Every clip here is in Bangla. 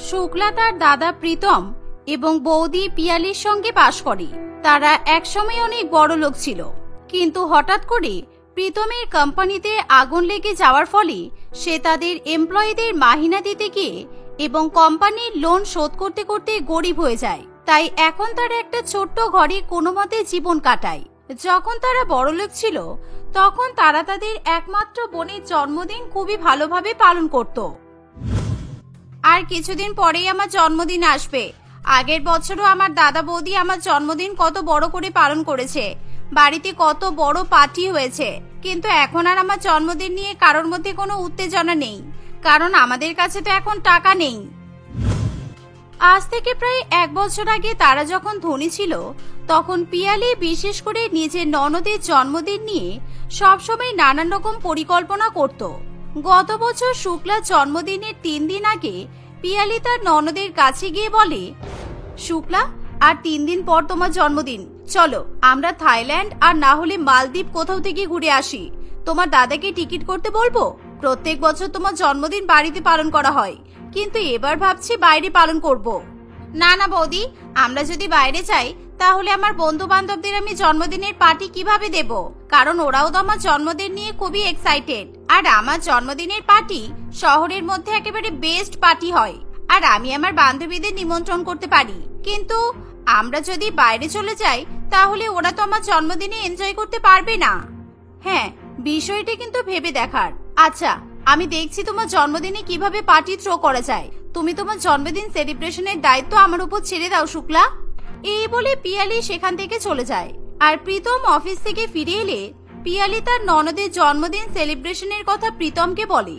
শুক্লা তার দাদা প্রীতম এবং বৌদি পিয়ালির সঙ্গে বাস করে। তারা একসময় অনেক বড় লোক ছিল, কিন্তু হঠাৎ করে প্রীতমের কোম্পানিতে আগুন লেগে যাওয়ার ফলে সে তাদের এমপ্লয়ীদের মাহিনা দিতে গিয়ে এবং কোম্পানির লোন শোধ করতে করতে গরিব হয়ে যায়। তাই এখন তারা একটা ছোট্ট ঘরে কোনো মতে জীবন কাটায়। যখন তারা বড়লোক ছিল তখন তারা তাদের একমাত্র বোনের জন্মদিন খুবই ভালোভাবে পালন করত। আর কিছুদিন পরেই আমার জন্মদিন আসবে। আগের বছরও আমার দাদা বৌদি আমার জন্মদিন কত বড় করে পালন করেছে, বাড়িতে কত বড় পার্টি হয়েছে, কিন্তু এখন আর আমার জন্মদিন নিয়ে কারোর মধ্যে কোনো উত্তেজনা নেই, কারণ আমাদের কাছে তো এখন টাকা নেই। আজ থেকে প্রায় 1 বছর আগে তারা যখন ধনী ছিল তখন পিয়ালি বিশেষ করে নিজের ননদের জন্মদিন নিয়ে সবসময় নানান রকম পরিকল্পনা করত। গত বছর শুক্লার জন্মদিনের 3 দিন আগে পিয়ালি তার ননদের কাছে গিয়ে বলে, শুক্লা, আর 3 দিন পর তোমার জন্মদিন, চলো আমরা থাইল্যান্ড আর না হলে মালদ্বীপ কোথাও থেকে ঘুরে আসি। তোমার দাদাকে টিকিট করতে বলবো। প্রত্যেক বছর তোমার জন্মদিন বাড়িতে পালন করা হয়, কিন্তু এবার ভাবছি বাইরে পালন করব। না না বৌদি, আমরা যদি বাইরে যাই তাহলে আমার বন্ধু বান্ধবদের আমি জন্মদিনের পার্টি কিভাবে দেব, কারণ ওরাও তো আমার জন্মদিন নিয়ে খুবই এক্সাইটেড। আর আমার জন্মদিনের পার্টি শহরের মধ্যে একেবারে বেস্ট পার্টি হয়, আর আমি আমার বান্ধবীদের নিমন্ত্রণ করতে পারি। কিন্তু আমরা যদি বাইরে চলে যাই তাহলে ওরা তো আমার জন্মদিনে এনজয় করতে পারবে না। হ্যাঁ, বিষয়টা কিন্তু ভেবে দেখার। আচ্ছা, আমি দেখছি তোমার জন্মদিনে কিভাবে পার্টি থ্রো করা যায়। তুমি তোমার জন্মদিন সেলিব্রেশনের দায়িত্ব আমার উপর ছেড়ে দাও শুক্লা। এই বলে পিয়ালি সেখান থেকে চলে যায়। আর প্রীতম অফিস থেকে ফিরে এলে পিয়ালি তার ননদের জন্মদিন সেলিব্রেশনের কথা প্রীতমকে বলে।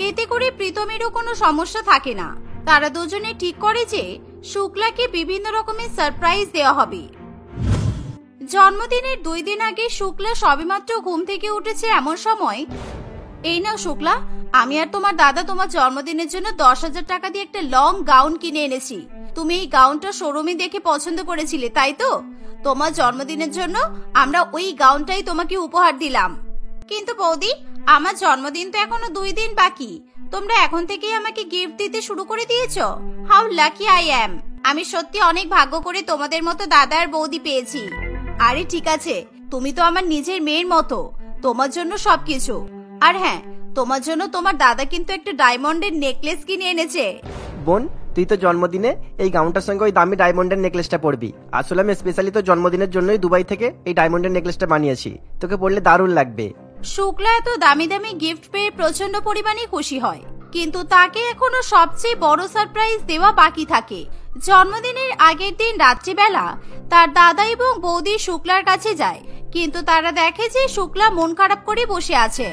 এতে করে প্রীতমেরও কোনো সমস্যা থাকে না। তারা দুজনে ঠিক করে যে শুক্লাকে বিভিন্ন রকমের সারপ্রাইজ দেওয়া হবে। জন্মদিনের 2 দিন আগে শুক্লা সবেমাত্র ঘুম থেকে উঠেছে এমন সময়, এই নাও শুক্লা, আমি আর তোমার দাদা তোমার জন্মদিনের জন্য 10,000 টাকা দিয়ে একটা লং গাউন কিনে এনেছি। তুমি এই গাউনটা শোরুমে দেখে পছন্দ করেছিলে, তাই তো? তোমার জন্মদিনের জন্য আমরা ওই গাউনটাই তোমাকে উপহার দিলাম। কিন্তু বৌদি, আমার জন্মদিন তো এখনো 2 দিন বাকি, তোমরা এখন থেকেই আমাকে গিফট দিতে শুরু করে দিয়েছো। How lucky I am. আমি সত্যি অনেক ভাগ্য করে তোমাদের মতো দাদা আর বৌদি পেয়েছি। আরে ঠিক আছে, তুমি তো আমার নিজের মেয়ের মতো, তোমার জন্য সবকিছু। আর হ্যাঁ, তোমার জন্য তোমার দাদা কিন্তু একটা ডায়মন্ডের নেকলেস কিনে এনেছে। বোন, তুই তো জন্মদিনে এই গাউনটার সঙ্গে ওই দামি ডায়মন্ডের নেকলেসটা পরবি। আসলে আমি স্পেশালি তো জন্মদিনের জন্যই দুবাই থেকে এই ডায়মন্ডের নেকলেসটা বানিয়েছি, তোকে পরলে দারুণ লাগবে। শুক্লা এত দামি দামি গিফট পেয়ে প্রচন্ড পরিমাণে খুশি হয়, কিন্তু তাকে এখনো সবচেয়ে বড় সারপ্রাইজ দেওয়া বাকি থাকে। জন্মদিনের আগের দিন রাত্রিবেলা তার দাদা এবং বৌদি শুক্লার কাছে যায়, কিন্তু তারা দেখে যে শুক্লা মন খারাপ করে বসে আছে।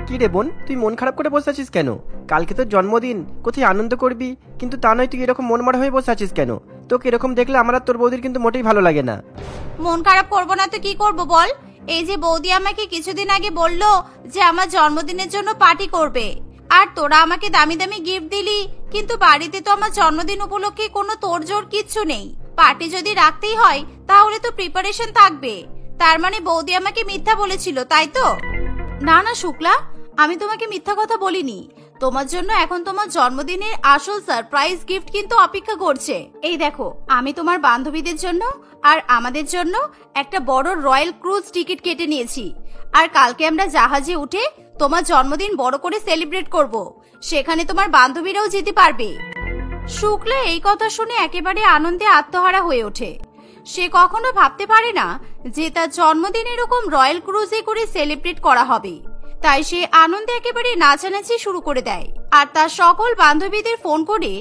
কি রে বোন, তুই মন খারাপ করে বসে আছিস কেন? কালকে তোর জন্মদিন, কোথায় আনন্দ করবি, কিন্তু তা নয় তুই এরকম মন মারা হয়ে বসে আছিস কেন? তোকে এরকম দেখলে আমার আর তোর বৌদির কিন্তু মোটেই ভালো লাগে না। মন খারাপ করবো না তো কি করবো বল? এই যে বৌদি আমাকে কিছুদিন আগে বললো যে আমার জন্মদিনের জন্য পার্টি করবে, আর তোরা আমাকে দামি দামি গিফট দিলি, কিন্তু বাড়িতে তো আমার জন্মদিন উপলক্ষে কোনো তোড়জোড় কিচ্ছু নেই। পার্টি যদি রাখতেই হয় তাহলে তো প্রিপারেশন থাকবে। তার মানে বৌদি আমাকে মিথ্যা বলেছিল, তাই তো? না না শুক্লা, আমি তোমাকে মিথ্যা কথা বলিনি। তোমার জন্য এখন তোমার জন্মদিনের আসল সারপ্রাইজ গিফট কিন্তু অপেক্ষা করছে। এই দেখো, আমি তোমার বান্ধবীদের জন্য আর আমাদের জন্য একটা বড় রয়্যাল ক্রুজ টিকিট কেটে নিয়েছি, আর কালকে আমরা জাহাজে উঠে তোমার জন্মদিন বড় করে সেলিব্রেট করব। সেখানে তোমার বান্ধবীরাও যেতে পারবে। শুক্লা এই কথা শুনে একেবারে আনন্দে আত্মহারা হয়ে ওঠে। সে কখনো ভাবতে পারে না যে তার জন্মদিন এরকম রয়্যাল ক্রুজে করে সেলিব্রেট করা হবে। তাই সে আনন্দে একেবারে নাচানাচি শুরু করে দেয়, আর তার সকল বান্ধবীদের ফোন করে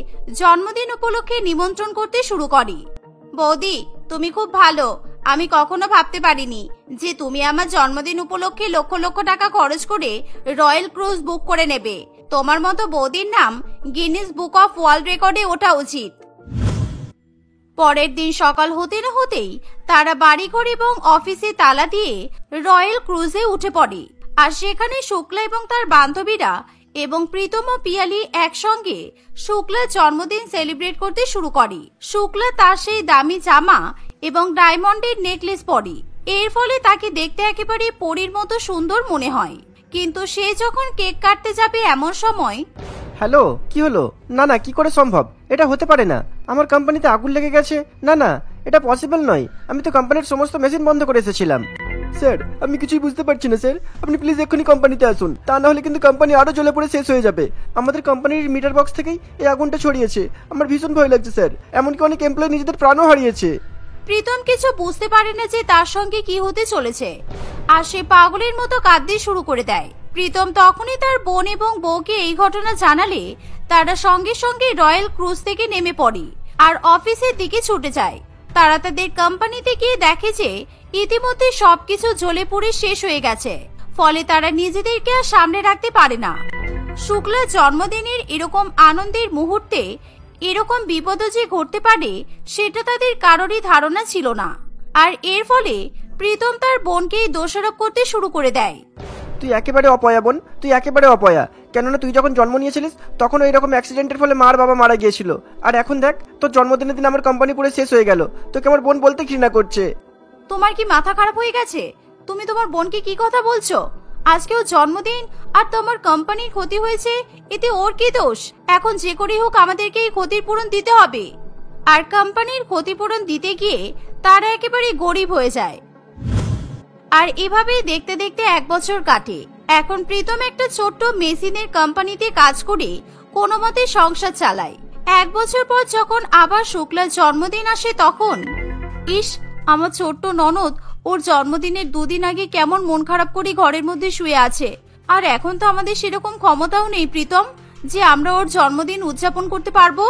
জন্মদিন উপলক্ষে নিমন্ত্রণ করতে শুরু করে। বৌদি, তুমি খুব ভালো। আমি কখনো ভাবতে পারিনি যে তুমি আমার জন্মদিন উপলক্ষে লক্ষ লক্ষ টাকা খরচ করে রয়্যাল ক্রুজ বুক করে নেবে। তোমার মতো বৌদির নাম গিনেস বুক অফ ওয়ার্ল্ড রেকর্ডে ওঠা উচিত। পরের দিন সকাল হতে না হতেই তারা বাড়িঘর এবং অফিসে তালা দিয়ে রয়্যাল ক্রুজে উঠে পড়ে। আর সেখানে শুক্লা এবং তার বান্ধবীরা এবং প্রীতম ও পিয়ালি একসঙ্গে শুক্লার জন্মদিন সেলিব্রেট করতে শুরু করে। শুক্লা তার সেই দামি জামা এবং ডায়মন্ডের নেকলেস পরে। এর ফলে তাকে দেখতে একেবারে পরীর মতো সুন্দর মনে হয়। কিন্তু সে যখন কেক কাটতে যাবে এমন সময় হ্যালো, কি হলো? না না, কি করে সম্ভব? এটা হতে পারে না। আমার কোম্পানিতে আগুন লেগে গেছে। না না, এটা পসিবল নয়। আমি তো কোম্পানির সমস্ত মেশিন বন্ধ করে এসেছিলাম। স্যার, আমি কিছুই বুঝতে পারছি না স্যার। আপনি প্লিজ এক্ষুনি কোম্পানিতে আসুন, তা না হলে কিন্তু কোম্পানি আরো জ্বলে পড়ে শেষ হয়ে যাবে। আমাদের কোম্পানির মিটার বক্স থেকেই এই আগুনটা ছড়িয়েছে। আমার ভীষণ ভয় লাগছে স্যার। এমনকি অনেক এমপ্লয়ি নিজেদের প্রাণও হারিয়েছে। প্রীতম কিছু বুঝতে পারে না যে তার সঙ্গে কি হতে চলেছে, আর সে পাগলের মতো কাঁদতে শুরু করে দেয়। প্রীতম তখনই তার বোন এবং বউকে এই ঘটনা জানালে তারা সঙ্গে সঙ্গে রয়্যাল ক্রুজ থেকে নেমে পড়ে আর অফিসের দিকে ছুটে যায়। তারা তাদের কোম্পানিতে গিয়ে দেখে যে ইতিমধ্যে সবকিছু জ্বলে পুড়ে শেষ হয়ে গেছে, ফলে তারা নিজেদেরকে আর সামনে রাখতে পারে না। শুক্লা জন্মদিনের এরকম আনন্দের মুহূর্তে এরকম বিপদও যে ঘটতে পারে সেটা তাদের কারোরই ধারণা ছিল না। আর এর ফলে প্রীতম তার বোনকেই দোষারোপ করতে শুরু করে দেয়। তুই একেবারে অপয়া বোন, তুই একেবারে অপয়া। কেননা তুই যখন জন্ম নিয়েছিলিস তখন এইরকম অ্যাক্সিডেন্টের ফলে মার বাবা মারা গিয়েছিল, আর এখন দেখ তোর জন্মদিনের দিন আমার কোম্পানি পুরো শেষ হয়ে গেল। তোকে আমার বোন বলতে ঘৃণা করছে। তোমার কি মাথা খারাপ হয়ে গেছে? তুমি তোমার বোনকে কি কথা বলছো? আজকেও জন্মদিন আর তোমার কোম্পানির ক্ষতি হয়েছে, এতে ওর কি দোষ? এখন যে করেই হোক আমাদেরকে এই ক্ষতির পূরণ দিতে হবে। আর কোম্পানির ক্ষতিপূরণ দিতে গিয়ে তারা একেবারে গরিব হয়ে যায়। আর এভাবেই দেখতে দেখতে 1 বছর কাটে। এখন প্রীতম একটা ছোট্ট মেশিনের কোম্পানিতে কাজ করে কোনো মতে সংসার চালায়। 1 বছর পর যখন আবার শুক্লার জন্মদিন আসে তখন ইস, আমার ছোট্ট ননদ ওর জন্মদিনের 2 দিন আগে কেমন মন খারাপ করে ঘরের মধ্যে শুয়ে আছে। আর এখন তো আমাদের সেরকম ক্ষমতাও নেই প্রীতম যে আমরা ওর জন্মদিন উদযাপন করতে পারবো।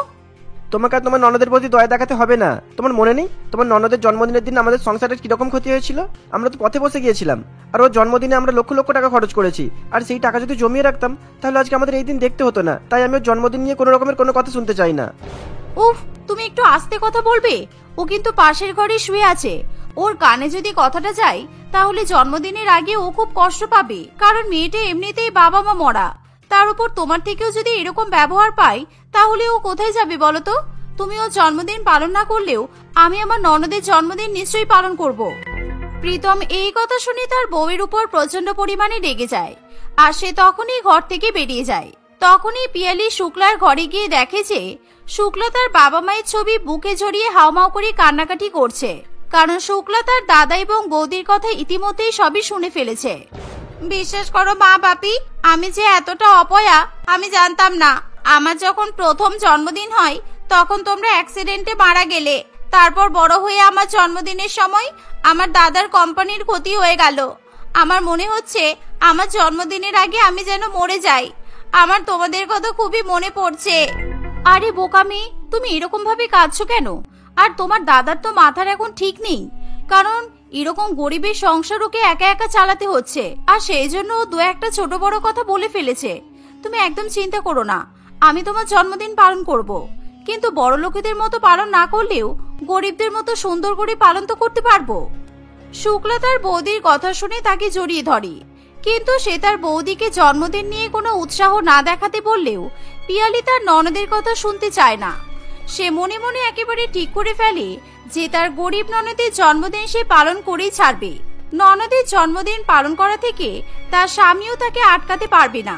তোমাকে আর তোমার ননদের প্রতি দয়া দেখাতে হবে না। তোমার মনে নেই তোমার ননদের জন্মদিনের দিন আমাদের সংসারের কিরকম ক্ষতি হয়েছিল? আমরা তো পথে বসে গিয়েছিলাম, আর ওর জন্মদিনে আমরা লক্ষ লক্ষ টাকা খরচ করেছি। আর সেই টাকা যদি জমিয়ে রাখতাম তাহলে আজকে আমাদের এই দিন দেখতে হতো না। তাই আমি ওর জন্মদিন নিয়ে কোনো রকমের কোনো কথা শুনতে চাই না। উফ, তুমি একটু আস্তে কথা বলবে? ও কিন্তু পাশের ঘরে শুয়ে আছে। ওর কানে যদি কথাটা যায় তাহলে জন্মদিনের আগে ও খুব কষ্ট পাবে, কারণ মেয়েটা এমনিতেই বাবা মা মরা। তার উপর তোমার থেকেও যদি এরকম ব্যবহার পাই তাহলে ও কোথায় যাবে বলো তো? তুমি ওর জন্মদিন পালন না করলেও আমি আমার ননদের জন্মদিন নিশ্চয়ই পালন করব। প্রীতম এই কথা শুনে তার বউয়ের উপর প্রচন্ড পরিমাণে রেগে যায়, আর সে তখনই ঘর থেকে বেরিয়ে যায়। তখনই পিয়ালি শুক্লার ঘরে গিয়ে দেখে যে শুক্লা তার বাবা মায়ের ছবি বুকে জড়িয়ে হাউমাউ করে কান্নাকাটি করছে, কারণ শুক্লা তার দাদা এবং বৌদির কথা ইতিমধ্যেই সবই শুনে ফেলেছে। বিশ্বাস করো মা বাপি, আমি যে এতটা অপয়া আমি জানতাম না। আমার যখন প্রথম জন্মদিন হয় তখন তোমরা অ্যাক্সিডেন্টে মারা গেলে। তারপর বড় হয়ে আমার জন্মদিনের সময় আমার দাদার কোম্পানির ক্ষতি হয়ে গেল। আমার মনে হচ্ছে আমার জন্মদিনের আগে আমি যেন মরে যাই। আমার তোমাদের কথা খুবই মনে পড়ছে। আরে বোকামি, তুমি এরকম ভাবে কাঁদছো কেন? আর তোমার দাদার তো মাথার এখন ঠিক নেই, কারণ এরকম গরিবের সংসার ওকে একা একা চালাতে হচ্ছে, আর সেই জন্য ও 2-1টা ছোট বড় কথা বলে ফেলেছে। তুমি একদম চিন্তা করো না, আমি তোমার জন্মদিন পালন করব, কিন্তু বড় লোকেদের মতো পালন না করলেও গরিবদের মতো সুন্দর করে পালন তো করতে পারবো। শুক্লা তার বৌদির কথা শুনে তাকে জড়িয়ে ধরে, কিন্তু সে তার বৌদিকে জন্মদিন নিয়ে কোনো উৎসাহ না দেখাতে বললেও পিয়ালি তার ননদের কথা শুনতে চায় না। সে মনে মনে একেবারে ঠিক করে ফেলে যে তার গরিব ননদের জন্মদিন সে পালন করেই ছাড়বে। ননদের জন্মদিন পালন করা থেকে তার স্বামীও তাকে আটকাতে পারবে না।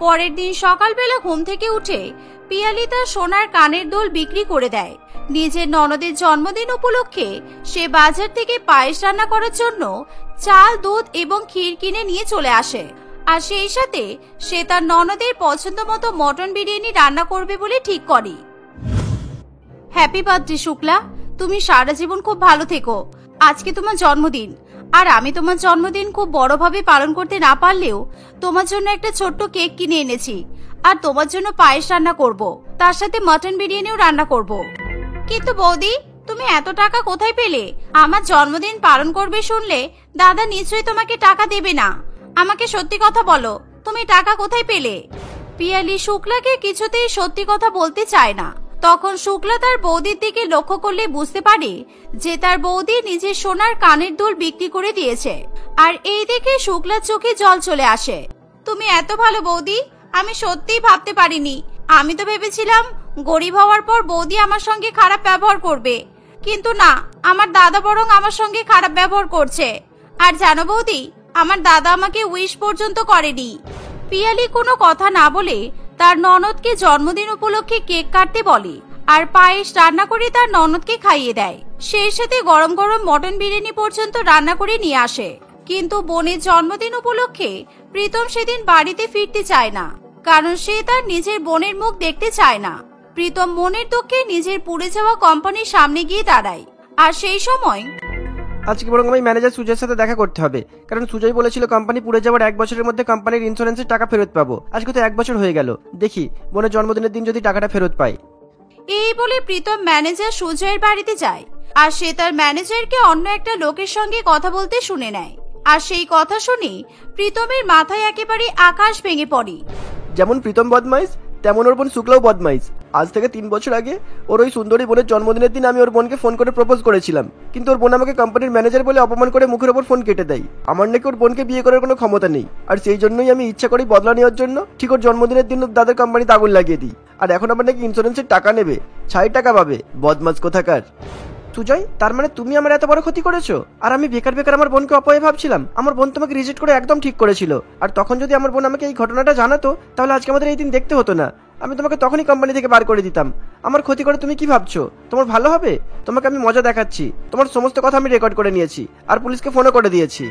পরের দিন সকালবেলা ঘুম থেকে উঠে পিয়ালি তার সোনার কানের দুল বিক্রি করে দেয়। নিজের ননদের জন্মদিন উপলক্ষে সে বাজার থেকে পায়েস রান্না করার জন্য চাল, দুধ এবং ক্ষীর কিনে নিয়ে চলে আসে, আর সেই সাথে সে তার ননদের পছন্দ মতো মটন বিরিয়ানি রান্না করবে বলে ঠিক করে। হ্যাপি বার্থডে শুক্লা, তুমি সারা জীবন খুব ভালো থেকো। আজকে তোমার জন্মদিন, আর আমি তোমার জন্মদিন খুব বড়ভাবে পালন করতে না পারলেও তোমার জন্য একটা ছোট্ট কেক কিনে এনেছি, আর তোমার জন্য পায়েস রান্না করব, তার সাথে মটন বিরিয়ানিও রান্না করব। কিন্তু বৌদি, তুমি এত টাকা কোথায় পেলে? আমার জন্মদিন পালন করবে শুনলে দাদা নিশ্চয়ই তোমাকে টাকা দেবে না। আমাকে সত্যি কথা বলো, তুমি টাকা কোথায় পেলে? পিয়ালি শুক্লাকে কিছুতেই সত্যি কথা বলতে চায় না। তখন শুক্লা তার বৌদির দিকে লক্ষ্য করলে বুঝতে পারে যে তার বৌদি নিজের সোনার কানের দুল বিক্রি করে দিয়েছে, আর এই দেখে শুক্লার চোখে জল চলে আসে। তুমি এত ভালো বৌদি, আমি সত্যিই ভাবতে পারিনি। আমি তো ভেবেছিলাম গরিব হওয়ার পর বৌদি আমার সঙ্গে খারাপ ব্যবহার করবে, কিন্তু না, আমার দাদা বরং আমার সঙ্গে খারাপ ব্যবহার করছে। আর জানো বৌদি, আমার দাদা আমাকে উইশ পর্যন্ত করেনি। পিয়ালি কোনো কথা না বলে তার ননদকে জন্মদিন উপলক্ষে কেক কাটতে বলে আর পায়েস রান্না করে তার ননদকে খাইয়ে দেয়। সেই সাথে গরম গরম মটন বিরিয়ানি পর্যন্ত রান্না করে নিয়ে আসে। কিন্তু বোনের জন্মদিন উপলক্ষে প্রীতম সেদিন বাড়িতে ফিরতে চায় না, কারণ সে তার নিজের বোনের মুখ দেখতে চায় না। প্রীতম মনের দুঃখে নিজের পুড়ে যাওয়া কোম্পানির সামনে গিয়ে দাঁড়ায়। আর সেই সময় আজকে বরং আমি ম্যানেজার সুজয়ের সাথে দেখা করতে হবে, কারণ সুজয় বলেছিল কোম্পানি পুড়ে যাওয়ার 1 বছরের মধ্যে কোম্পানির ইন্স্যুরেন্সের টাকা ফেরত পাবো। আজকে তো 1 বছর হয়ে গেল, দেখি বোনের জন্মদিনের দিন যদি টাকাটা ফেরত পাই। এই বলে প্রীতম ম্যানেজার সুজয়ের বাড়িতে যায় আর সে তার ম্যানেজারকে অন্য একটা লোকের সঙ্গে কথা বলতে শুনে নেয়। আর সেই কথা শুনে প্রীতমের মাথায় একেবারে আকাশ ভেঙে পড়ে। যেমন প্রীতম বদমাইশ, তেমন ওর বোন শুক্লাও বদমাইশ। আজ থেকে 3 বছর আগে ওর ওই সুন্দরী বোনের জন্মদিনের দিন আমি ওর বোনকে ফোন করে প্রপোজ করেছিলাম, কিন্তু ওর বোন আমাকে কোম্পানির ম্যানেজার বলে অপমান করে মুখের ওপর ফোন কেটে দেয়। আমার নাকি ওর বোনকে বিয়ে করার কোনো ক্ষমতা নেই, আর সেই জন্যই আমি ইচ্ছা করি বদলা নেওয়ার জন্য ঠিক ওর জন্মদিনের দিন দাদার কোম্পানিতে আগুন লাগিয়ে দিই। আর এখন আমার নাকি ইন্স্যুরেন্সের টাকা নেবে, 6 টাকা পাবে। বদমাস কোথাকার। সুজয়, তার মানে তুমি আমার এত বড় ক্ষতি করেছো? আর আমি বেকার বেকার আমার বোনকে অপয়া ভাবছিলাম। আমার বোন তোমাকে রিজেক্ট করে একদম ঠিক করেছিল, আর তখন যদি আমার বোন আমাকে এই ঘটনাটা জানাতো তাহলে আজকে আমাদের এই দিন দেখতে হতো না। আমি তোমাকে তখনই কোম্পানি থেকে বার করে দিতাম। আমার ক্ষতি করে তুমি কি ভাবছো তোমার ভালো হবে? তোমাকে আমি মজা দেখাচ্ছি, তোমার সমস্ত কথা আমি রেকর্ড করে নিয়েছি আর পুলিশকে ফোনও করে দিয়েছি।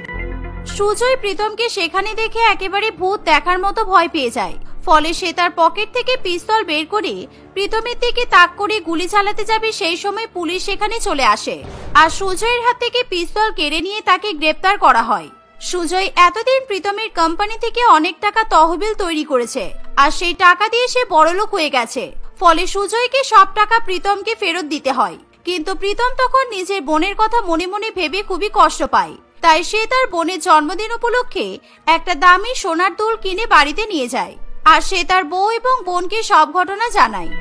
সুজয় প্রীতমকে সেখানে দেখে একেবারে ভূত দেখার মতো ভয় পেয়ে যায়। ফলে সে তার পকেট থেকে পিস্তল বের করে প্রীতমের দিকে তাক করে গুলি চালাতে যাবে, সেই সময় পুলিশ সেখানে চলে আসে আর সুজয়ের হাত থেকে পিস্তল কেড়ে নিয়ে তাকে গ্রেপ্তার করা হয়। সুজয় এতদিন প্রীতমের কোম্পানি থেকে অনেক টাকা তহবিল তৈরি করেছে আর সেই টাকা দিয়ে সে বড়লোক হয়ে গেছে। ফলে সুজয়কে সব টাকা প্রীতমকে ফেরত দিতে হয়। কিন্তু প্রীতম তখন নিজের বোনের কথা মনে মনে ভেবে খুবই কষ্ট পায়। তাই সে তার বোনের জন্মদিন উপলক্ষে একটা দামি সোনার দুল কিনে বাড়িতে নিয়ে যায় আর সে তার বউ এবং বোনকে সব ঘটনা জানায়।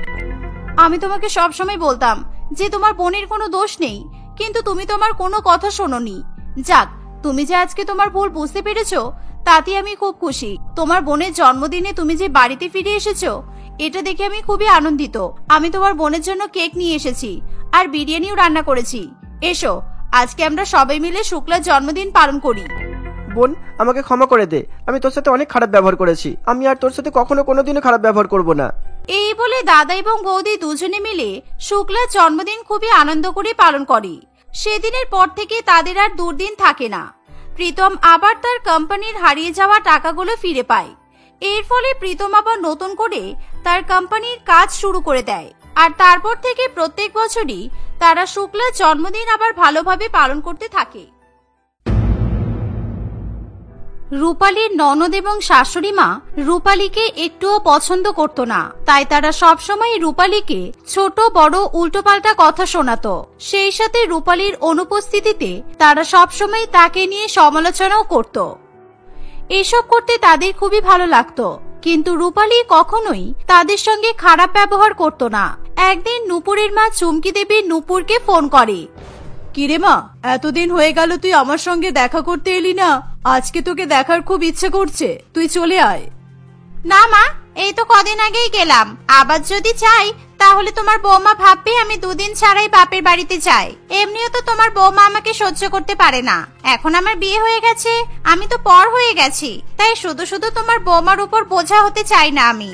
আমি তোমাকে সব সময় বলতাম যে তোমার বোনের কোনো দোষ নেই, কিন্তু তুমি তোমার কোনো কথা শোনোনি। যাক, তুমি যে আজকে তোমার ভুল বুঝতে পেরেছো তাতে আমি খুব খুশি। তোমার বোনের জন্মদিনে তুমি যে বাড়িতে ফিরে এসেছো এটা দেখে আমি খুবই আনন্দিত। আমি তোমার বোনের জন্য কেক নিয়ে এসেছি আর বিরিয়ানিও রান্না করেছি। এসো, আজকে আমরা সবাই মিলে শুক্লার জন্মদিন পালন করি। বোন, আমাকে ক্ষমা করে দে। আমি তোর সাথে অনেক খারাপ ব্যবহার করেছি। আমি আর তোর সাথে কখনো কোনোদিনও খারাপ ব্যবহার করব না। এই বলে দাদা এবং বৌদি দুজনে মিলে শুক্লার জন্মদিন খুবই আনন্দ করে পালন করে। সেদিনের পর থেকে তাদের আর দুর্দিন থাকে না। প্রীতম আবার তার কোম্পানির হারিয়ে যাওয়া টাকাগুলো ফিরে পায়। এর ফলে প্রীতম আবার নতুন করে তার কোম্পানির কাজ শুরু করে দেয়। আর তারপর থেকে প্রত্যেক বছরই তারা শুক্লার জন্মদিন আবার ভালোভাবে পালন করতে থাকে। রূপালীর ননদ এবং শাশুড়ি মা রূপালীকে একটুও পছন্দ করত না, তাই তারা সবসময় রূপালীকে ছোট বড় উল্টোপাল্টা কথা শোনাতো। সেই সাথে রূপালীর অনুপস্থিতিতে তারা সবসময় তাকে নিয়ে সমালোচনাও করত। এসব করতে তাদের খুবই ভালো লাগতো, কিন্তু রূপালী কখনোই তাদের সঙ্গে খারাপ ব্যবহার করত না। একদিন নূপুরের মা চুমকি দেবী নূপুরকে ফোন করে। কিরে মা, এতদিন হয়ে গেল তুই আমার সঙ্গে দেখা করতে এলি না। আজকে তোকে দেখার খুব ইচ্ছে করছে, তুই চলে আয়। না মা, এই তো কদিন আগেই গেলাম। আবার যদি চাই তাহলে তোমার বৌমা ভাববে আমি 2 দিন ছাড়াই বাপের বাড়িতে যাই। এমনিও তো তোমার বৌমা আমাকে সহ্য করতে পারে না। এখন আমার বিয়ে হয়ে গেছে, আমি তো পর হয়ে গেছি, তাই শুধু শুধু তোমার বৌমার উপর বোঝা হতে চাই না আমি।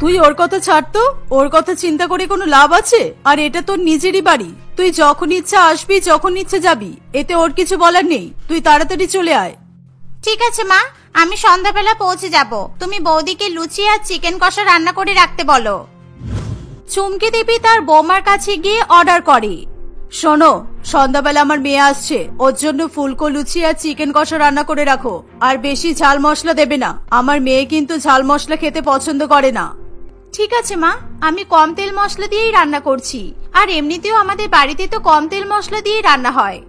তুই ওর কথা ছাড় তো, ওর কথা চিন্তা করে কোনো লাভ আছে? আর এটা তোর নিজেরই বাড়ি, তুই যখন ইচ্ছা আসবি, যখন ইচ্ছে যাবি, এতে ওর কিছু বলার নেই। তুই তাড়াতাড়ি চলে আয়। ঠিক আছে মা, আমি সন্ধ্যাবেলা পৌঁছে যাব। তুমি বৌদিকে লুচি আর চিকেন কষা রান্না করে রাখতে বলো। চুমকি দেবী তার বৌমার কাছে গিয়ে অর্ডার করে। শোনো, সন্ধ্যাবেলা আমার মেয়ে আসছে, ওর জন্য ফুলকো লুচি আর চিকেন কষা রান্না করে রাখো। আর বেশি ঝাল মশলা দেবে না, আমার মেয়ে কিন্তু ঝাল মশলা খেতে পছন্দ করে না। ঠিক আছে মা, আমি কম তেল মশলা দিয়েই রান্না করছি। আর এমনিতেও আমাদের বাড়িতে তো কম তেল মশলা দিয়েই রান্না হয়।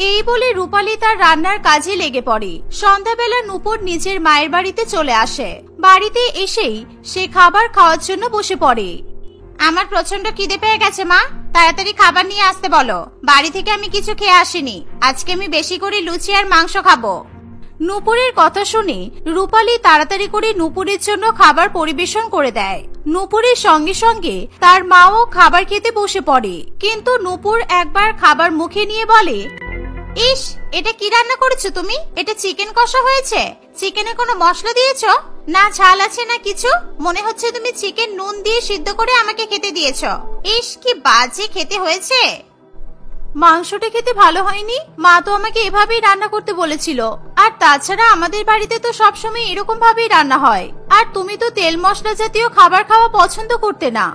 এই বলে রূপালী তার রান্নার কাজে লেগে পড়ে। সন্ধ্যাবেলা নূপুর নিজের মায়ের বাড়িতে চলে আসে। বাড়িতে এসেই সে খাবার খাওয়ার জন্য বসে পড়ে। আমার প্রচন্ড খিদে পেয়ে গেছে মা, তাড়াতাড়ি খাবার নিয়ে আসতে বলো। বাড়ি থেকে আমি কিছু খেয়ে আসিনি, আজকে আমি বেশি করে লুচি আর মাংস খাবো। নূপুরের কথা শুনে রূপালী তাড়াতাড়ি করে নূপুরের জন্য খাবার পরিবেশন করে দেয়। নূপুরের সঙ্গে সঙ্গে তার মাও খাবার খেতে বসে পড়ে। কিন্তু নূপুর একবার খাবার মুখে নিয়ে বলে, ইস, এটা কি রান্না করেছো তুমি? এটা চিকেন কষা হয়েছে। চিকেনে কোনো মশলা দিয়েছো? না ঝাল আছে না কিছু? মনে হচ্ছে তুমি চিকেন নুন দিয়ে সিদ্ধ করে আমাকে খেতে দিয়েছো। ইস, কি বাজে খেতে হয়েছে। মাংসটা খেতে ভালো হয়নি। মা তো আমাকে এভাবেই রান্না করতে বলেছিল। আর তাছাড়া আমাদের বাড়িতে তো সবসময় এরকম ভাবেই রান্না হয়। আর তুমি তো তেল মশলা জাতীয় খাবার খাওয়া পছন্দ করতে না।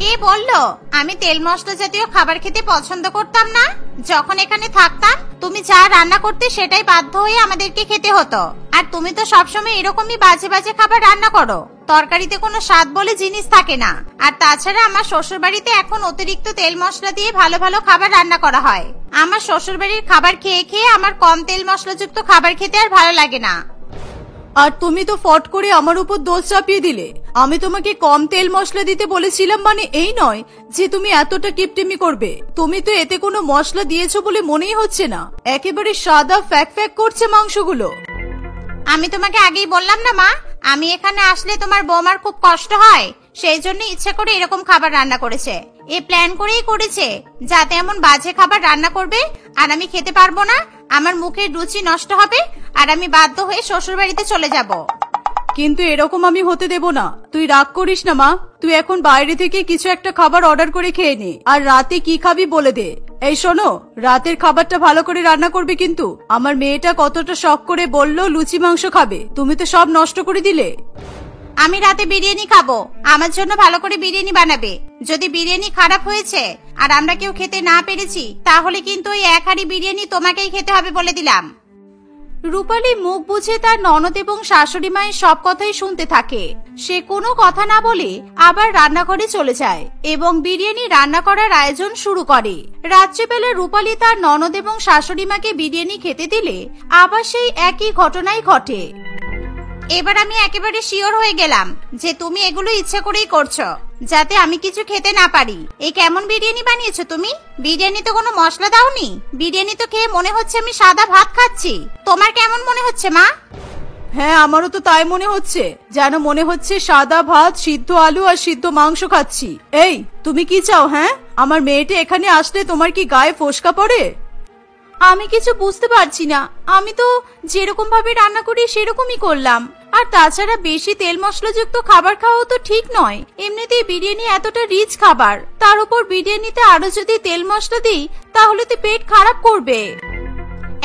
কে বললো আমি তেল মশলা জাতীয় খাবার খেতে পছন্দ করতাম না? যখন এখানে থাকতাম তুমি যা রান্না করতে সেটাই বাধ্য হয়ে আমাদেরকে খেতে হতো। আর তুমি তো সবসময় এরকমই বাজে বাজে খাবার রান্না করো। তরকারিতে কোনো স্বাদ বলে জিনিস থাকে না। আর তাছাড়া আমার শ্বশুর বাড়িতে এখন অতিরিক্ত তেল মশলা দিয়ে ভালো ভালো খাবার রান্না করা হয়। আমার শ্বশুর বাড়ির খাবার খেয়ে খেয়ে আমার কম তেল মশলাযুক্ত খাবার খেতে আর ভালো লাগে না। আর তুমি তো ফট করে আমার উপর দোষ চাপিয়ে দিলে। আমি তোমাকে কম তেল মশলা দিতে বলেছিলাম মানে এই নয় যে তুমি এতটা কিপটিমি করবে। তুমি তো এতে কোনো মশলা দিয়েছো বলে মনেই হচ্ছে না। একেবারে সাদা ফ্যাক ফ্যাক করছে মাংসগুলো। আমি তোমাকে আগেই বললাম না মা, আমি এখানে আসলে তোমার বৌমার খুব কষ্ট হয়, সেই জন্য ইচ্ছা করে এরকম খাবার রান্না করেছে। এ প্ল্যান করেই করেছে যাতে এমন বাজে খাবার রান্না করবে আর আমি খেতে পারবো না, আমার মুখের রুচি নষ্ট হবে আর আমি বাধ্য হয়ে শ্বশুর বাড়িতে চলে যাব। কিন্তু এরকম আমি হতে দেব না। তুই রাগ করিস না মা, তুই এখন বাইরে থেকে কিছু একটা খাবার অর্ডার করে খেয়ে নে। আর রাতে কি খাবি বলে দে। এই শোনো, রাতের খাবারটা ভালো করে রান্না করবে কিন্তু। আমার মেয়েটা কতটা শখ করে বললো লুচি মাংস খাবে, তুমি তো সব নষ্ট করে দিলে। আমি রাতে বিরিয়ানি খাবো, আমার জন্য ভালো করে বিরিয়ানি বানাবে। যদি বিরিয়ানি খারাপ হয়েছে আর আমরা কেউ খেতে না পেরেছি তাহলে কিন্তু ওই এক হাঁড়ি বিরিয়ানি তোমাকেই খেতে হবে বলে দিলাম। রূপালী মুখ বুঝে তার ননদ এবং শাশুড়ি মায়ের সব কথাই শুনতে থাকে। সে কোনো কথা না বলে আবার রান্নাঘরে চলে যায় এবং বিরিয়ানি রান্না করার আয়োজন শুরু করে। রাত্রিবেলা রূপালী তার ননদ এবং শাশুড়ি মাকে বিরিয়ানি খেতে দিলে আবার সেই একই ঘটনাই ঘটে। এবার আমি একেবারে শিওর হয়ে গেলাম যে তুমি এগুলো ইচ্ছা করেই করছো যাতে আমি কিছু খেতে না পারি। এই কেমন বিরিয়ানি বানিয়েছো তুমি? বিরিয়ানি তো কোনো মশলা দাওনি। বিরিয়ানি তো খেয়ে মনে হচ্ছে আমি সাদা ভাত খাচ্ছি। তোমার কেমন মনে হচ্ছে মা? হ্যাঁ, আমারও তো তাই মনে হচ্ছে, যেন মনে হচ্ছে সাদা ভাত, সিদ্ধ আলু আর সিদ্ধ মাংস খাচ্ছি। এই তুমি কি চাও? হ্যাঁ, আমার মেয়েটা এখানে আসলে তোমার কি গায়ে ফোসকা পড়ে? আমি কিছু বুঝতে পারছি না। আমি তো যেরকম ভাবে রান্না করি সেরকমই করলাম। আর তাছাড়া বেশি তেল মশলাযুক্ত খাবার খাওয়া তো ঠিক নয়। এমনিতেই বিরিয়ানি এতটা রিচ খাবার, তার উপর বিরিয়ানিতে আরো যদি তেল মশলা দিই তাহলে তো পেট খারাপ করবে।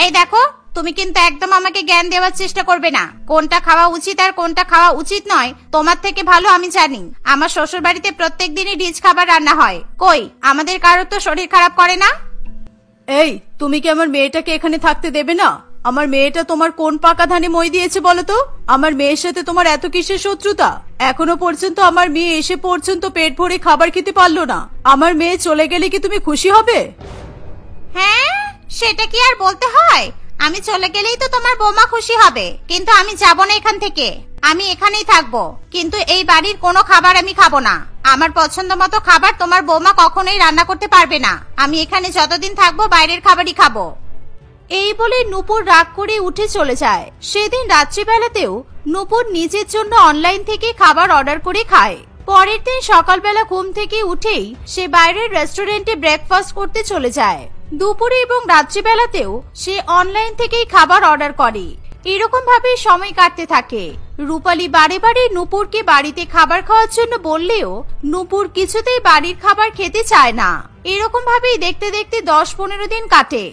এই দেখো, তুমি কিন্তু একদম আমাকে জ্ঞান দেওয়ার চেষ্টা করবে না। কোনটা খাওয়া উচিত আর কোনটা খাওয়া উচিত নয় তোমার থেকে ভালো আমি জানি। আমার শ্বশুর বাড়িতে প্রত্যেক দিনই রিচ খাবার রান্না হয়। কই আমাদের কারোর তো শরীর খারাপ করে না। এই তুমি কি আমার মেয়েটাকে এখানে থাকতে দেবে না? আমার মেয়েটা তোমার কোন পাকা ধানে মই দিয়েছে বলো তো? আমার মেয়ের সাথে তোমার এত কিসের শত্রুতা? এখনো পর্যন্ত আমার মেয়ে এসে পর্যন্ত পেট ভরে খাবার খেতে পারলো না। আমার মেয়ে চলে গেলে কি তুমি খুশি হবে? হ্যাঁ, সেটা কি আর বলতে হয়? আমি চলে গেলেই তো তোমার বৌমা খুশি হবে, কিন্তু আমি যাব না এখান থেকে। আমি এখানেই থাকবো, কিন্তু এই বাড়ির কোনো খাবার আমি খাবো না। আমার পছন্দ মতো খাবার তোমার বৌমা কখনোই রান্না করতে পারবে না। আমি এখানে যতদিন থাকবো বাইরের খাবারই খাবো। এই বলে নূপুর রাগ করে উঠে চলে যায়। সেদিন রাত্রিবেলাতেও নূপুর নিজের জন্য অনলাইন থেকে খাবার অর্ডার করে খায়। পরের দিন সকালবেলা ঘুম থেকে উঠেই সে বাইরের রেস্টুরেন্টে ব্রেকফাস্ট করতে চলে যায়। দুপুরে এবং রাত্রিবেলাতেও সে অনলাইন থেকেই খাবার অর্ডার করে। এরকম ভাবে সময় কাটতে থাকে। রূপালী বারে বারে নূপুরকে বাড়িতে খাবার খাওয়ার জন্য বললেও নূপুর কিছুতেই বাড়ির খাবার খেতে চায় না। এরকম ভাবেই দেখতে দেখতে 10-15 দিন কাটে।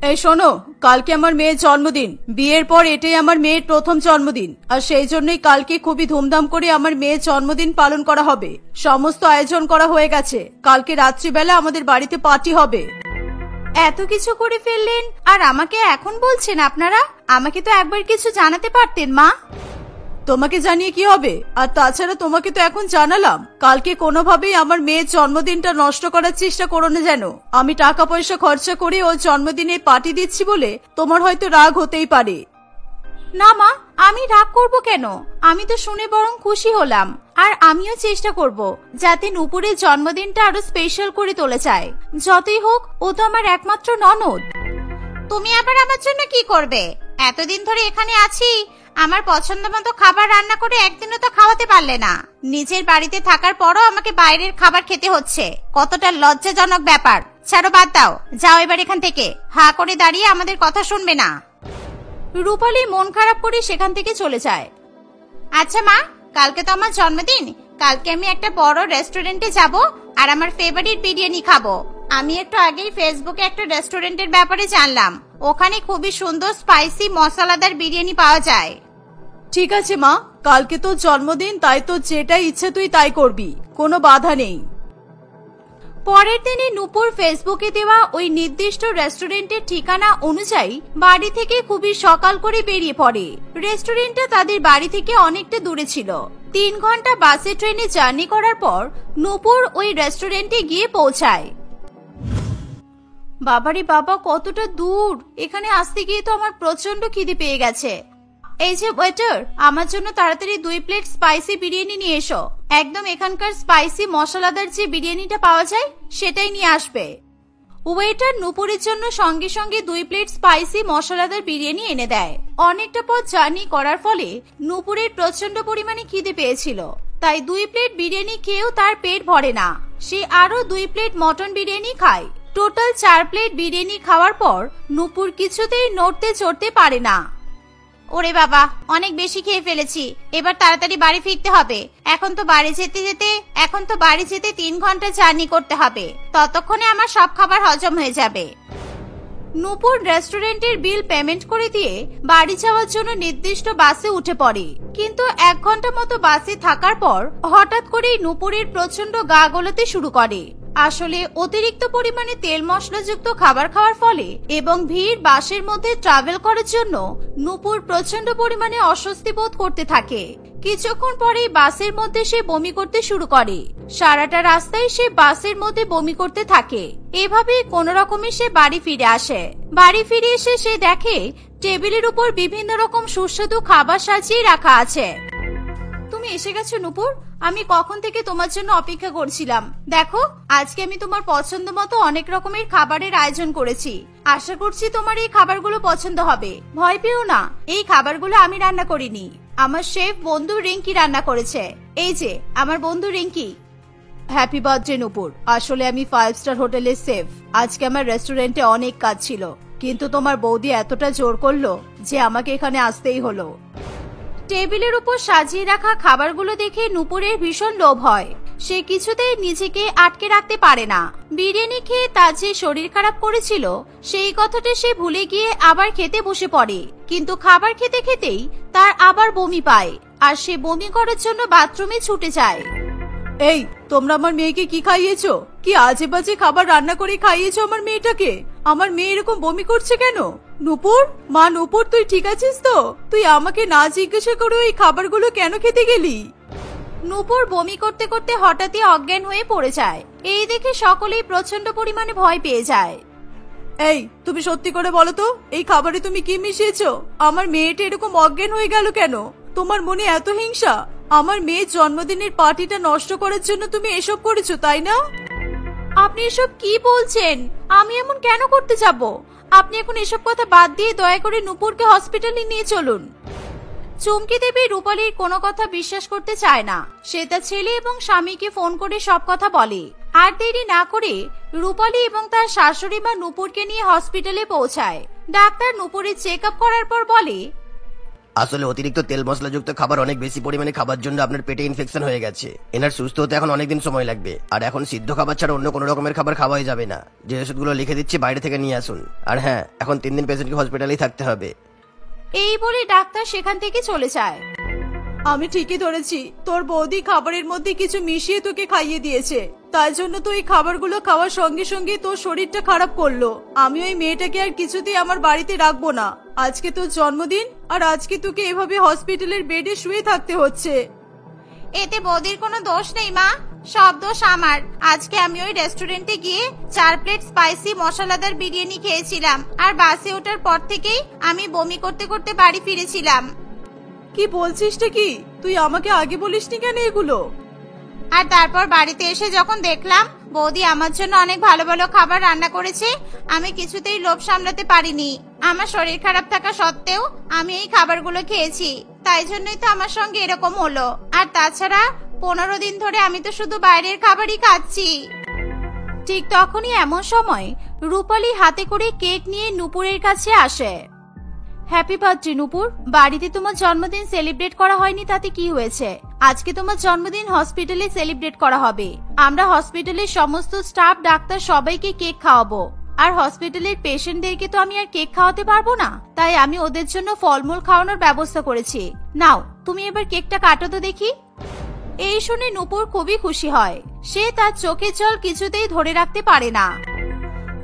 এই শোনো, কালকে আমার মেয়ের জন্মদিন। বিয়ের পর এটাই আমার মেয়ের প্রথম জন্মদিন, আর সেই জন্যই কালকে খুবই ধুমধাম করে আমার মেয়ের জন্মদিন পালন করা হবে। সমস্ত আয়োজন করা হয়ে গেছে। কালকে রাত্রিবেলা আমাদের বাড়িতে পার্টি হবে। এত কিছু করে ফেললেন আর আমাকে এখন বলছেন আপনারা? আমাকে তো একবার কিছু জানাতে পারতেন মা। তোমাকে জানিয়ে কি হবে? আর তাছাড়া তোমাকে তো এখন জানালাম। কালকে কোনোভাবেই আমার মেয়ের জন্মদিনটা নষ্ট করার চেষ্টা করো না যেন। আমি টাকা পয়সা খরচা করে ওর জন্মদিনে পার্টি দিচ্ছি বলে তোমার হয়তো রাগ হতেই পারে। না মা, আমি রাগ করব কেন? আমি তো শুনে বরং খুশি হলাম। আর আমিও চেষ্টা করব যাতে নূপুরের জন্মদিনটা আরো স্পেশাল করে তোলা যায়। যতই হোক ও তো আমার একমাত্র ননদ। তুমি আবার আমার জন্য কি করবে? এতদিন ধরে এখানে আছি, আমার পছন্দ মতো খাবার রান্না করে একদিনও তো খাওয়াতে পারলে না। নিজের বাড়িতে থাকার পরও আমাকে বাইরের খাবার খেতে হচ্ছে। কতটা লজ্জাজনক ব্যাপার। ছাড়ো, বাদ দাও, যাও এবার এখান থেকে। হা করে দাঁড়িয়ে আমাদের কথা শুনবে না। রূপালী মন খারাপ করে সেখান থেকে চলে যায়। আচ্ছা মা, কালকে তো আমার জন্মদিন, কালকে আমি একটা বড় রেস্টুরেন্টে যাব আর আমার ফেভারিট বিরিয়ানি খাবো। আমি একটু আগেই ফেসবুকে একটা রেস্টুরেন্টের ব্যাপারে জানলাম, ওখানে খুবই সুন্দর স্পাইসি মশলাদার বিরিয়ানি পাওয়া যায়। ঠিক আছে মা, কালকে তোর জন্মদিন, তাই তো যেটা ইচ্ছে তুই তাই করবি, কোনো বাধা নেই। পরের দিনে নূপুর ফেসবুকে দেওয়া ওই নির্দিষ্ট রেস্টুরেন্টের ঠিকানা অনুযায়ী বাড়ি থেকে খুবই সকাল করে বেরিয়ে পড়ে। রেস্টুরেন্টটা তাদের বাড়ি থেকে অনেকটা দূরে ছিল। 3 ঘন্টা বাসে ট্রেনে জার্নি করার পর নূপুর ওই রেস্টুরেন্টে গিয়ে পৌঁছায়। বাবারে বাবা, কতটা দূর! এখানে আসতে গিয়ে তো আমার প্রচন্ড খিদে পেয়ে গেছে। এই যে ওয়েটার, আমার জন্য তাড়াতাড়ি 2 প্লেট স্পাইসি বিরিয়ানি নিয়ে এসো। একদম এখানকার স্পাইসি মশলাদার যে বিরিয়ানিটা পাওয়া যায় সেটাই নিয়ে আসবে। ওয়েটার নূপুরের জন্য সঙ্গে সঙ্গে 2 প্লেট স্পাইসি মশলাদার বিরিয়ানি এনে দেয়। অনেকটা পথ জার্নি করার ফলে নূপুরের প্রচন্ড পরিমাণে খিদে পেয়েছিল, তাই 2 প্লেট বিরিয়ানি খেয়েও তার পেট ভরে না। সে আরো 2 প্লেট মটন বিরিয়ানি খায়। টোটাল 4 প্লেট বিরিয়ানি খাওয়ার পর নূপুর কিছুতেই নড়তে চড়তে পারে না। ওরে বাবা, অনেক বেশি খেয়ে ফেলেছি, এবার তাড়াতাড়ি বাড়ি ফিরতে হবে। এখন তো বাড়ি যেতে 3 ঘন্টা জার্নি করতে হবে, ততক্ষণে আমার সব খাবার হজম হয়ে যাবে। নূপুর রেস্টুরেন্টের বিল পেমেন্ট করে দিয়ে বাড়ি যাওয়ার জন্য নির্দিষ্ট বাসে উঠে পড়ে। কিন্তু 1 ঘন্টা মতো বাসে থাকার পর হঠাৎ করেই নূপুরের প্রচন্ড গা গোলাতে শুরু করে। আসলে অতিরিক্ত পরিমাণে তেল মশলাযুক্ত খাবার খাওয়ার ফলে এবং ভিড় বাসের মধ্যে ট্রাভেল করার জন্য নূপুর প্রচন্ড পরিমাণে অস্বস্তি বোধ করতে থাকে। কিছুক্ষণ পরেই বাসের মধ্যে সে বমি করতে শুরু করে। সারাটা রাস্তায় সে বাসের মধ্যে বমি করতে থাকে। এভাবে কোন রকমে সে বাড়ি ফিরে আসে। বাড়ি ফিরে এসে সে দেখে টেবিলের উপর বিভিন্ন রকম সুস্বাদু খাবার সাজিয়ে রাখা আছে। তুমি এসে গেছো নূপুর, আমি কখন থেকে তোমার জন্য অপেক্ষা করছিলাম। দেখো, আজকে আমি তোমার পছন্দ মতো অনেক রকমের খাবারের আয়োজন করেছি। আশা করছি তোমার এই খাবারগুলো পছন্দ হবে। ভয় পেও না, এই খাবারগুলো আমি রান্না করিনি, আমার শেফ বন্ধু রিঙ্কি রান্না করেছে। এই যে আমার বন্ধু রিঙ্কি। হ্যাপি বার্থডে নূপুর, আসলে আমি 5 স্টার হোটেলের শেফ। আজকে আমার রেস্টুরেন্টে অনেক কাজ ছিল, কিন্তু তোমার বৌদি এতটা জোর করলো যে আমাকে এখানে আসতেই হলো। টেবিলের উপর সাজিয়ে রাখা খাবারগুলো দেখে নূপুরের ভীষণ লোভ হয়। সে কিছুতেই নিজেকে আটকে রাখতে পারে না। বিরিয়ানি খেয়ে তার যে শরীর খারাপ করেছিল সেই কথাটা সে ভুলে গিয়ে আবার খেতে বসে পড়ে। কিন্তু খাবার খেতে খেতেই তার আবার বমি পায় আর সে বমি করার জন্য বাথরুমে ছুটে যায়। এই, তোমরা আমার মেয়েকে কি খাইয়েছো? কি আজে বাজে খাবার রান্না করে খাইয়েছো আমার মেয়েটাকে? আমার মেয়ে এরকম বমি করছে কেন? নূপুর, মা নূপুর, তুই ঠিক আছিস তো? তুই আমাকে না জিজ্ঞাসা করে ওই খাবারগুলো কেন খেতে গেলি? নূপুর বমি করতে করতে হঠাৎই অজ্ঞান হয়ে পড়ে যায়। এই দেখে সকলেই প্রচন্ড পরিমাণে ভয় পেয়ে যায়। এই, তুমি সত্যি করে বলো তো, এই খাবারে তুমি কি মিশিয়েছো? আমার মেয়েটা এরকম অজ্ঞান হয়ে গেল কেন? তোমার মনে এত হিংসা? আমার মেয়ের জন্মদিনের পার্টিটা নষ্ট করার জন্য তুমি এসব করেছো, তাই না? আপনি এসব কি বলছেন? আমি এমন কেন করতে যাব? আপনি এখন এসব কথা বাদ দিয়ে দয়া করে নূপুরকে হসপিটালে নিয়ে চলুন। চুমকি দেবী রূপালীর কোনো কথা বিশ্বাস করতে চায় না। সে তার ছেলে এবং স্বামীকে ফোন করে সব কথা বলে। আর দেরি না করে রূপালী এবং তার শাশুড়ি মা নূপুরকে নিয়ে হসপিটালে পৌঁছায়। ডাক্তার নূপুরের চেক আপ করার পর বলে, আসলে অতিরিক্ত তেল মশলাযুক্ত খাবার অনেক বেশি পরিমাণে খাবার জন্য আপনার পেটে ইনফেকশন হয়ে গেছে। এনার সুস্থ হতে এখন অনেকদিন সময় লাগবে। আর এখন সিদ্ধ খাবার ছাড়া অন্য কোনো রকমের খাবার খাওয়াই যাবে না। যে ওষুধগুলো লিখে দিচ্ছি বাইরে থেকে নিয়ে আসুন। আর হ্যাঁ, এখন 3 দিন পেশেন্টকে হসপিটালেই থাকতে হবে। এই বলে ডাক্তার সেখান থেকে চলে যায়। আমি ঠিকই ধরেছি, তোর বৌদি খাবারের মধ্যে কিছু মিশিয়ে তোকে খাইয়ে দিয়েছে। তাই জন্য তো এই খাবারগুলো খাওয়ার সঙ্গে সঙ্গে তোর শরীরটা খারাপ করলো। আমি ওই মেয়েটাকে আর কিছুতেই আমার বাড়িতে রাখবো না। আজকে তোর জন্মদিন, আর আজকে তোকে এভাবে হসপিটালের বেডে শুয়ে থাকতে হচ্ছে। এতে বৌদির কোনো দোষ নেই মা, সব দোষ আমার। আজকে আমি ওই রেস্টুরেন্টে গিয়ে 4 প্লেট স্পাইসি মশলাদার বিরিয়ানি খেয়েছিলাম, আর বাসে ওঠার পর থেকেই আমি বমি করতে করতে বাড়ি ফিরেছিলাম। কি বলছিসটা কি? তুই আমাকে আগে বলিসনি কেন এগুলো? আর তারপর বাড়িতে এসে যখন দেখলাম বৌদি আমার জন্য অনেক ভালো ভালো খাবার রান্না করেছে, আমি কিছুতেই লোভ সামলাতে পারিনি। আমার শরীর খারাপ থাকা সত্ত্বেও আমি এই খাবারগুলো খেয়েছি, তাই জন্যই তো আমার সঙ্গে এরকম হলো। আর তাছাড়া 15 দিন ধরে আমি তো শুধু বাইরের খাবারই খাচ্ছি। ঠিক তখনই এমন সময় রূপালী হাতে করে কেক নিয়ে নূপুরের কাছে আসে। হ্যাপি বার্থডে নূপুর। বাড়িতে তোমার জন্মদিন সেলিব্রেট করা হয়নি তাতে কি হয়েছে? আজকে তোমার জন্মদিন হসপিটালে সেলিব্রেট করা হবে। আমরা হসপিটালের সমস্ত স্টাফ, ডাক্তার সবাইকে কেক খাওয়াবো। আর হসপিটালের পেশেন্টদেরকে তো আমি আর কেক খাওয়াতে পারবো না, তাই আমি ওদের জন্য ফলমূল খাওয়ানোর ব্যবস্থা করেছি। নাও তুমি এবার কেকটা কাটো তো দেখি। এই শুনে নূপুর খুবই খুশি হয়। সে তার চোখের জল কিছুতেই ধরে রাখতে পারে না।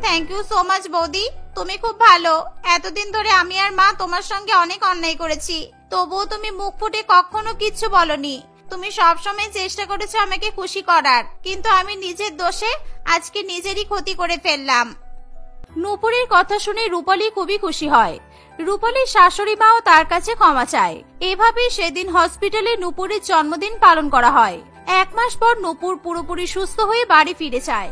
থ্যাংক ইউ সো মাচ বৌদি, তুমি খুব ভালো। এতদিন ধরে আমি আর মা তোমার সঙ্গে অনেক অন্যায় করেছি, তবুও তুমি মুখ ফুটে কখনো কিচ্ছু বলনি। তুমি সবসময় চেষ্টা করেছো আমাকে খুশি করার, কিন্তু আমি নিজের দোষে আজকে নিজেরই ক্ষতি করে ফেললাম। নূপুরের কথা শুনে রূপালী খুবই খুশি হয়। রূপালীর শাশুড়ি মাও তার কাছে ক্ষমা চায়। এভাবেই সেদিন হসপিটালে নূপুরের জন্মদিন পালন করা হয়। 1 মাস পর নূপুর পুরোপুরি সুস্থ হয়ে বাড়ি ফিরে যায়।